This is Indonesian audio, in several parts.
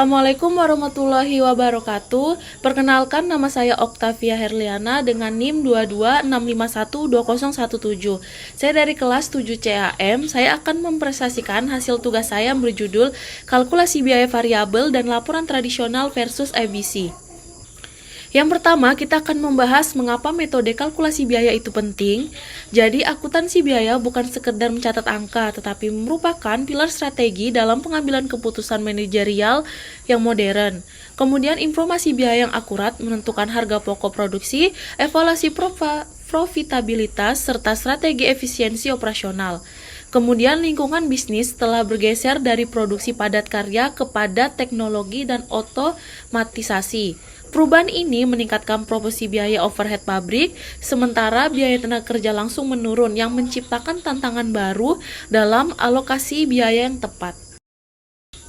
Assalamualaikum warahmatullahi wabarakatuh. Perkenalkan, nama saya Oktavia Herliana dengan NIM 226512017. Saya dari kelas 7 CAM. Saya akan mempresentasikan hasil tugas saya yang berjudul Kalkulasi Biaya Variabel dan Laporan Tradisional versus ABC. Yang pertama, kita akan membahas mengapa metode kalkulasi biaya itu penting. Jadi, akuntansi biaya bukan sekedar mencatat angka, tetapi merupakan pilar strategi dalam pengambilan keputusan manajerial yang modern. Kemudian, informasi biaya yang akurat menentukan harga pokok produksi, evaluasi profitabilitas, serta strategi efisiensi operasional. Kemudian lingkungan bisnis telah bergeser dari produksi padat karya kepada teknologi dan otomatisasi. Perubahan ini meningkatkan proporsi biaya overhead pabrik, sementara biaya tenaga kerja langsung menurun yang menciptakan tantangan baru dalam alokasi biaya yang tepat.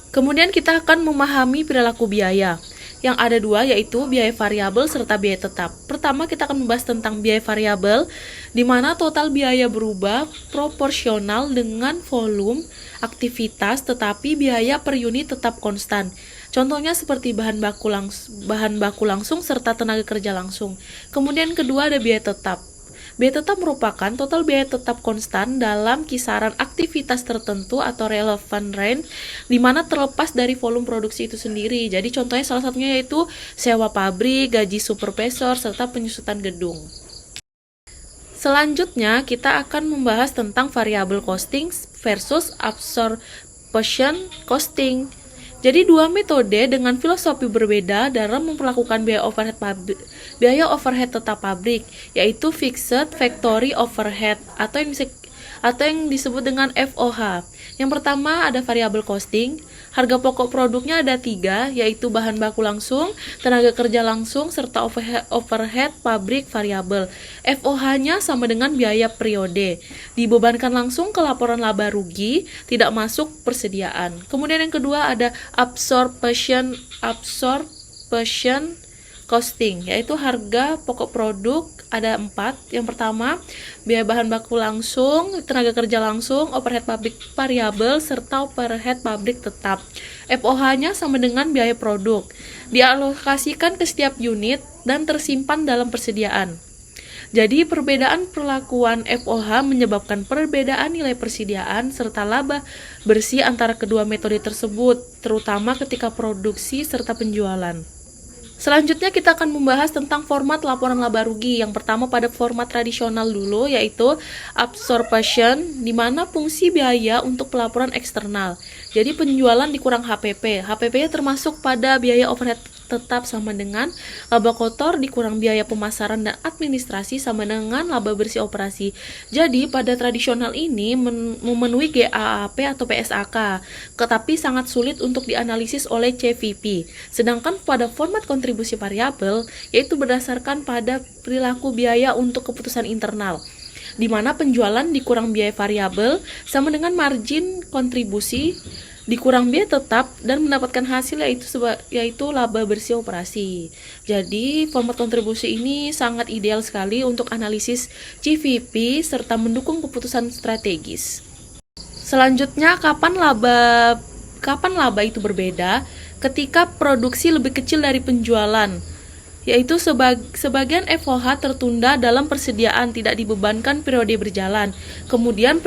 Kemudian kita akan memahami perilaku biaya. Yang ada dua, yaitu biaya variabel serta biaya tetap. Pertama, kita akan membahas tentang biaya variabel, di mana total biaya berubah proporsional dengan volume aktivitas, tetapi biaya per unit tetap konstan. Contohnya seperti bahan baku langsung serta tenaga kerja langsung. Kemudian kedua ada biaya tetap. Biaya tetap merupakan total biaya tetap konstan dalam kisaran aktivitas tertentu atau relevant range, di mana terlepas dari volume produksi itu sendiri. Jadi contohnya salah satunya yaitu sewa pabrik, gaji supervisor, serta penyusutan gedung. Selanjutnya kita akan membahas tentang variable costing versus absorption costing. Jadi dua metode dengan filosofi berbeda dalam memperlakukan biaya overhead tetap pabrik, yaitu fixed factory overhead atau yang disebut dengan FOH. Yang pertama ada variable costing. Harga pokok produknya ada 3, yaitu bahan baku langsung, tenaga kerja langsung, serta overhead pabrik variabel. FOH-nya sama dengan biaya periode. Dibebankan langsung ke laporan laba rugi, tidak masuk persediaan. Kemudian yang kedua ada absorption costing, yaitu harga pokok produk ada 4. Yang pertama, biaya bahan baku langsung, tenaga kerja langsung, overhead pabrik variabel, serta overhead pabrik tetap. FOH-nya sama dengan biaya produk. Dialokasikan ke setiap unit dan tersimpan dalam persediaan. Jadi, perbedaan perlakuan FOH menyebabkan perbedaan nilai persediaan serta laba bersih antara kedua metode tersebut, terutama ketika produksi serta penjualan. Selanjutnya kita akan membahas tentang format laporan laba rugi. Yang pertama pada format tradisional dulu, yaitu absorption, di mana fungsi biaya untuk pelaporan eksternal. Jadi penjualan dikurang HPP. HPP-nya termasuk pada biaya overhead tetap sama dengan laba kotor dikurang biaya pemasaran dan administrasi sama dengan laba bersih operasi. Jadi pada tradisional ini memenuhi GAAP atau PSAK, tetapi sangat sulit untuk dianalisis oleh CVP. Sedangkan pada format kontribusi variabel, yaitu berdasarkan pada perilaku biaya untuk keputusan internal, di mana penjualan dikurang biaya variabel sama dengan margin kontribusi dikurang biaya tetap dan mendapatkan hasil yaitu laba bersih operasi. Jadi format kontribusi ini sangat ideal sekali untuk analisis CVP serta mendukung keputusan strategis. Selanjutnya, kapan laba itu berbeda? Ketika produksi lebih kecil dari penjualan, yaitu sebagian FOH tertunda dalam persediaan, tidak dibebankan periode berjalan. Kemudian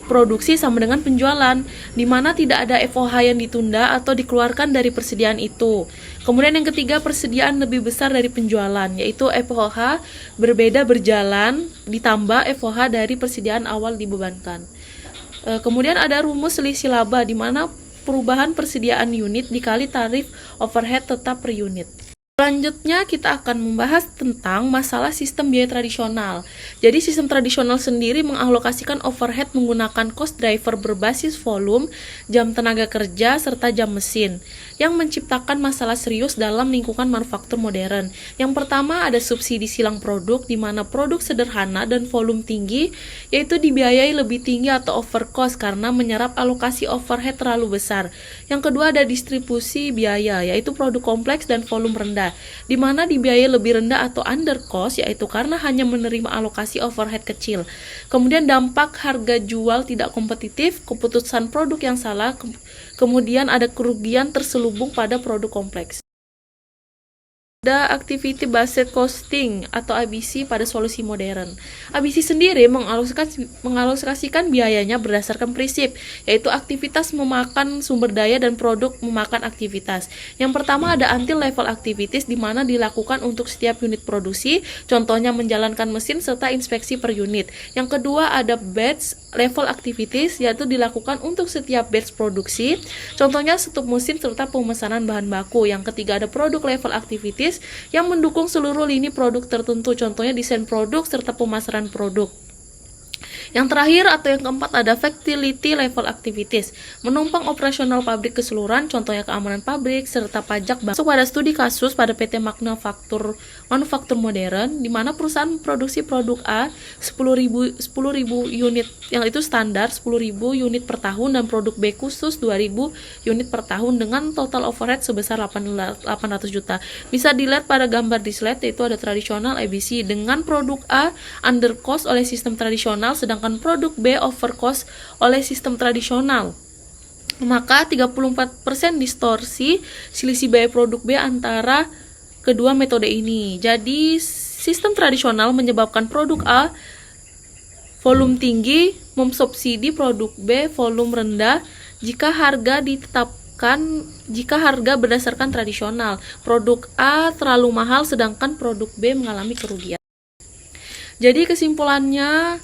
produksi sama dengan penjualan, di mana tidak ada FOH yang ditunda atau dikeluarkan dari persediaan itu. Kemudian yang ketiga, persediaan lebih besar dari penjualan, yaitu FOH berbeda berjalan ditambah FOH dari persediaan awal dibebankan. Kemudian ada rumus selisih laba, di mana perubahan persediaan unit dikali tarif overhead tetap per unit. Selanjutnya kita akan membahas tentang masalah sistem biaya tradisional. Jadi sistem tradisional sendiri mengalokasikan overhead menggunakan cost driver berbasis volume, jam tenaga kerja, serta jam mesin, yang menciptakan masalah serius dalam lingkungan manufaktur modern. Yang pertama ada subsidi silang produk, di mana produk sederhana dan volume tinggi, yaitu dibiayai lebih tinggi atau overcost karena menyerap alokasi overhead terlalu besar. Yang kedua ada distribusi biaya, yaitu produk kompleks dan volume rendah, berbeda, di mana dibiayai lebih rendah atau under cost, yaitu karena hanya menerima alokasi overhead kecil. Kemudian dampak harga jual tidak kompetitif, keputusan produk yang salah, kemudian ada kerugian terselubung pada produk kompleks. Ada activity based costing atau ABC pada solusi modern. ABC sendiri mengalokasikan biayanya berdasarkan prinsip, yaitu aktivitas memakan sumber daya dan produk memakan aktivitas. Yang pertama ada until level activities, di mana dilakukan untuk setiap unit produksi, contohnya menjalankan mesin serta inspeksi per unit. Yang kedua ada batch level activities, yaitu dilakukan untuk setiap batch produksi, contohnya stop mesin serta pemesanan bahan baku. Yang ketiga ada product level activities yang mendukung seluruh lini produk tertentu, contohnya desain produk serta pemasaran produk. Yang terakhir atau yang keempat ada facility level activities, menumpang operasional pabrik keseluruhan, contohnya keamanan pabrik serta pajak. Masuk pada studi kasus pada PT Manufaktur Modern, di mana perusahaan produksi produk A 10.000 unit, yang itu standar 10.000 unit per tahun, dan produk B khusus 2.000 unit per tahun dengan total overhead sebesar 800 juta. Bisa dilihat pada gambar di slide, yaitu ada tradisional ABC dengan produk A under cost oleh sistem tradisional, sedangkan produk B over cost oleh sistem tradisional. Maka 34% distorsi selisih biaya produk B antara kedua metode ini. Jadi sistem tradisional menyebabkan produk A volume tinggi mensubsidi produk B volume rendah jika harga berdasarkan tradisional. Produk A terlalu mahal sedangkan produk B mengalami kerugian. Jadi kesimpulannya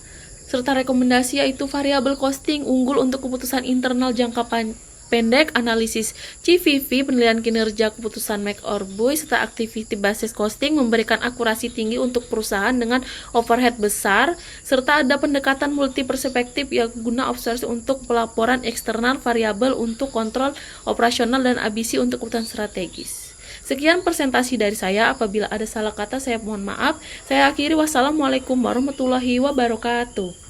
serta rekomendasi yaitu variabel costing unggul untuk keputusan internal jangka pendek, analisis CVV, penilaian kinerja keputusan make or buy, serta activity basis costing memberikan akurasi tinggi untuk perusahaan dengan overhead besar, serta ada pendekatan multi perspektif yang guna observasi untuk pelaporan eksternal, variabel untuk kontrol operasional, dan ABC untuk keputusan strategis. Sekian presentasi dari saya. Apabila ada salah kata, saya mohon maaf. Saya akhiri. Wassalamualaikum warahmatullahi wabarakatuh.